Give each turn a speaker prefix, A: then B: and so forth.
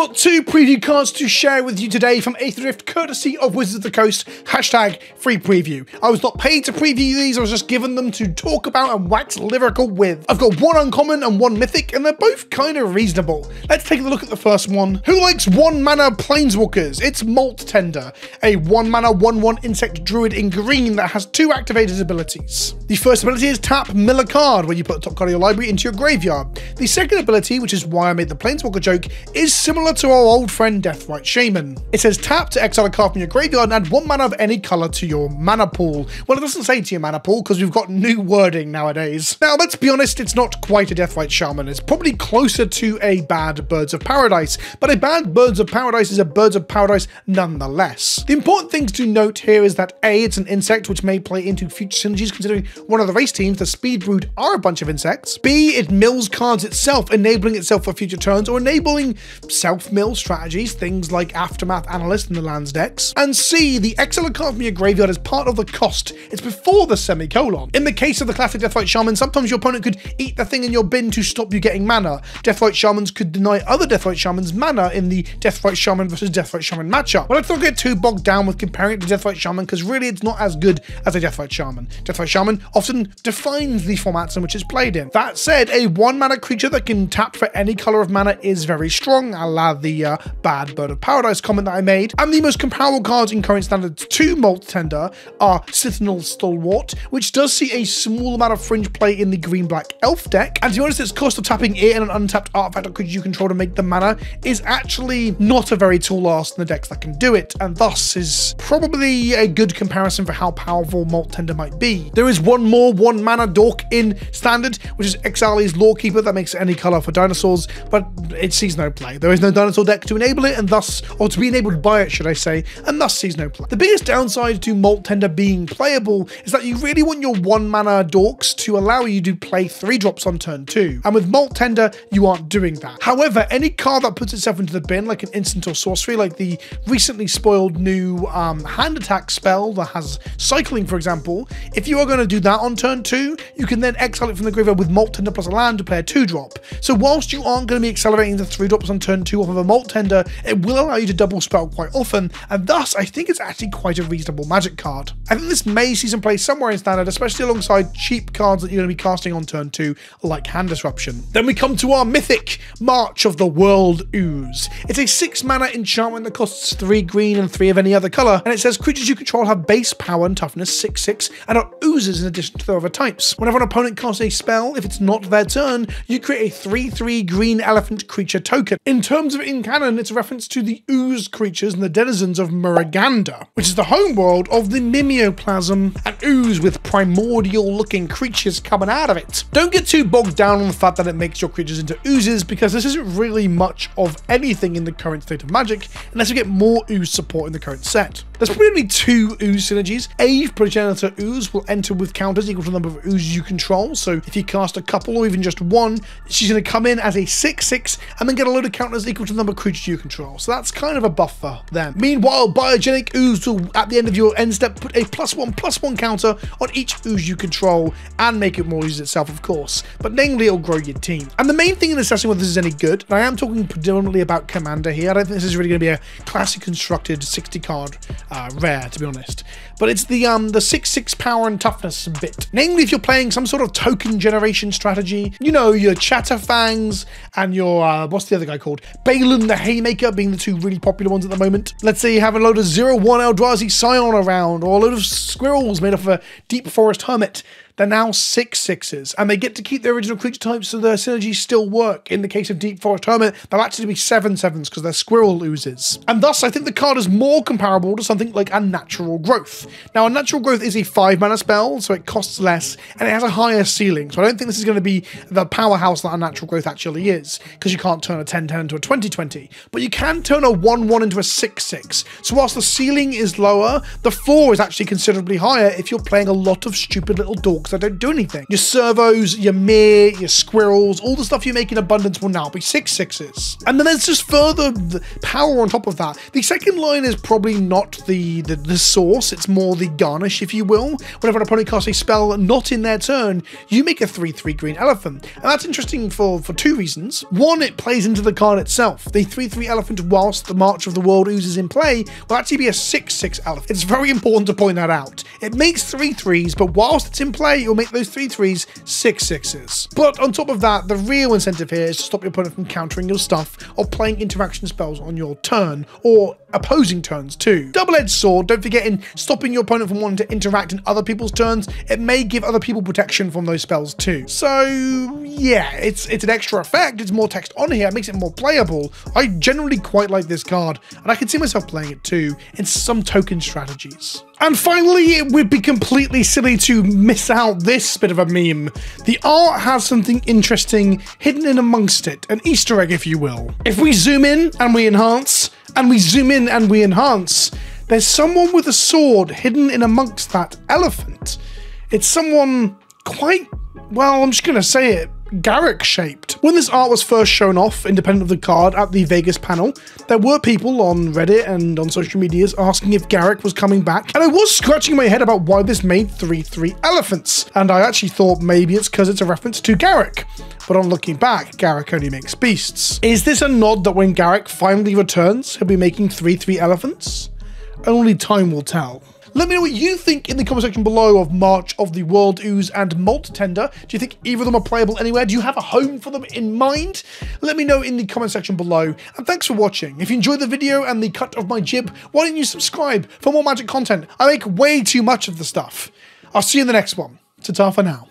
A: got 2 preview cards to share with you today from Aetherdrift, courtesy of Wizards of the Coast, #free preview. I was not paid to preview these, I was just given them to talk about and wax lyrical with. I've got 1 uncommon and 1 mythic, and they're both kind of reasonable. Let's take a look at the first one. Who likes 1 mana planeswalkers? It's Malttender, a 1 mana 1/1 insect druid in green that has 2 activated abilities. The first ability is tap, mill a card, where you put the top card of your library into your graveyard. The second ability, which is why I made the planeswalker joke, is similar to our old friend Deathrite Shaman. It says tap to exile a card from your graveyard and add 1 mana of any color to your mana pool. Well, it doesn't say to your mana pool because we've got new wording nowadays. Now, let's be honest, it's not quite a Deathrite Shaman. It's probably closer to a bad Birds of Paradise, but a bad Birds of Paradise is a Birds of Paradise nonetheless. The important things to note here is that A, it's an insect which may play into future synergies, considering one of the race teams, the Speed Brood, are a bunch of insects. B, it mills cards itself, enabling itself for future turns or enabling self-mill strategies, things like Aftermath Analyst in the lands decks. And C, the exile a card from your graveyard is part of the cost. It's before the semicolon. In the case of the classic Deathrite Shaman, sometimes your opponent could eat the thing in your bin to stop you getting mana. Deathrite Shamans could deny other Deathrite Shamans mana in the Deathrite Shaman versus Deathrite Shaman matchup. But let's not get too bogged down with comparing it to Deathrite Shaman, because really it's not as good as a Deathrite Shaman. Deathrite Shaman often defines the formats in which it's played in. That said, a 1 mana creature that can tap for any color of mana is very strong, a la the bad Bird of Paradise comment that I made. And the most comparable cards in current standards to Malttender are Cithanel Stalwart, which does see a small amount of fringe play in the green-black elf deck. And to be honest, its cost of tapping it and an untapped artifact or creature you control to make the mana is actually not a very tall ask in the decks that can do it, and thus is probably a good comparison for how powerful Malttender might be. There is one more 1 mana dork in standard, which is Exili's Lawkeeper that makes any color for dinosaurs, but it sees no play. There is no dinosaur deck to enable it, and thus, or to be enabled by it, should I say, and thus sees no play. The biggest downside to Malttender being playable is that you really want your 1 mana dorks to allow you to play 3 drops on turn 2, and with Malttender, you aren't doing that. However, any card that puts itself into the bin, like an instant or sorcery, like the recently spoiled new hand attack spell that has cycling, for example, if you are going to do that on turn 2, you can then exile it from the graveyard with Malttender plus a land to play a 2-drop. So whilst you aren't going to be accelerating the 3 drops on turn 2 off of a Malttender, it will allow you to double spell quite often, and thus I think it's actually quite a reasonable Magic card. I think this may see some play somewhere in standard, especially alongside cheap cards that you're going to be casting on turn 2, like Hand Disruption. Then we come to our mythic March of the World Ooze. It's a 6 mana enchantment that costs 3 green and 3 of any other color, and it says creatures you control have base power and toughness 6/6 and are oozes in addition to their other types. Whenever an opponent casts a spell, if it's not their turn, you create a 3/3 green elephant creature token. In terms of in canon, it's a reference to the ooze creatures and the denizens of Muruganda, which is the homeworld of the Mimeoplasm, an ooze with primordial looking creatures coming out of it. Don't get too bogged down on the fact that it makes your creatures into oozes, because this isn't really much of anything in the current state of Magic unless you get more ooze support in the current set. There's probably 2 ooze synergies. A, Progenitor Ooze will enter with counters equal to the number of oozes you control, so if you cast a couple or even just 1, she's going to come in as a 6/6 and then get a load of counters equal to the number of creatures you control, so that's kind of a buff for them. Meanwhile, Biogenic Ooze will, at the end of your end step, put a +1/+1 counter on each ooze you control and make it more ooze itself, of course, but namely it'll grow your team. And the main thing in assessing whether this is any good, and I am talking predominantly about Commander here, I don't think this is really going to be a classic constructed 60 card rare, to be honest, but it's the 6/6 power and toughness bit. Namely, if you're playing some sort of token generation strategy, you know, your Chatterfangs and your, what's the other guy called? Balin the Haymaker being the 2 really popular ones at the moment. Let's say you have a load of 0/1 Eldrazi Scion around, or a load of squirrels made up of a Deep Forest Hermit. They're now 6/6s, and they get to keep their original creature types, so their synergies still work. In the case of Deep Forest Hermit, they'll actually be 7/7s because they're squirrel oozes. And thus, I think the card is more comparable to something like a Natural Growth. Now, a Natural Growth is a 5 mana spell, so it costs less, and it has a higher ceiling, so I don't think this is going to be the powerhouse that a Natural Growth actually is, because you can't turn a 10/10 into a 20/20, but you can turn a 1/1 into a 6/6. So whilst the ceiling is lower, the floor is actually considerably higher if you're playing a lot of stupid little dorks because they don't do anything. Your servos, your mere, your squirrels, all the stuff you make in abundance will now be 6/6s. And then there's just further power on top of that. The second line is probably not the source, it's more the garnish, if you will. Whenever an opponent casts a spell not in their turn, you make a 3/3 green elephant. And that's interesting for two reasons. One, it plays into the card itself. The 3/3 elephant, whilst the March of the World Ooze is in play, will actually be a 6/6 elephant. It's very important to point that out. It makes 3/3s, but whilst it's in play, you'll make those 3/3s 6/6s. But on top of that, the real incentive here is to stop your opponent from countering your stuff or playing interaction spells on your turn, or opposing turns too. Double-edged sword, don't forget, in stopping your opponent from wanting to interact in other people's turns, it may give other people protection from those spells too. So yeah, it's an extra effect, it's more text on here, it makes it more playable. I generally quite like this card, and I can see myself playing it too in some token strategies. And finally, it would be completely silly to miss out this bit of a meme. The art has something interesting hidden in amongst it, an Easter egg if you will. If we zoom in and we enhance, and we zoom in and we enhance, there's someone with a sword hidden in amongst that elephant. It's someone quite, well, I'm just gonna say it, Garrick shaped. When this art was first shown off, independent of the card, at the Vegas panel, there were people on Reddit and on social medias asking if Garrick was coming back, and I was scratching my head about why this made 3/3 elephants, and I actually thought maybe it's because it's a reference to Garrick. But on looking back, Garrick only makes beasts. Is this a nod that when Garrick finally returns, he'll be making 3/3 elephants? Only time will tell. Let me know what you think in the comment section below of March of the World Ooze and Malt Tender. Do you think either of them are playable anywhere? Do you have a home for them in mind? Let me know in the comment section below. And thanks for watching. If you enjoyed the video and the cut of my jib, why don't you subscribe for more magic content? I make way too much of the stuff. I'll see you in the next one. Ta-ta for now.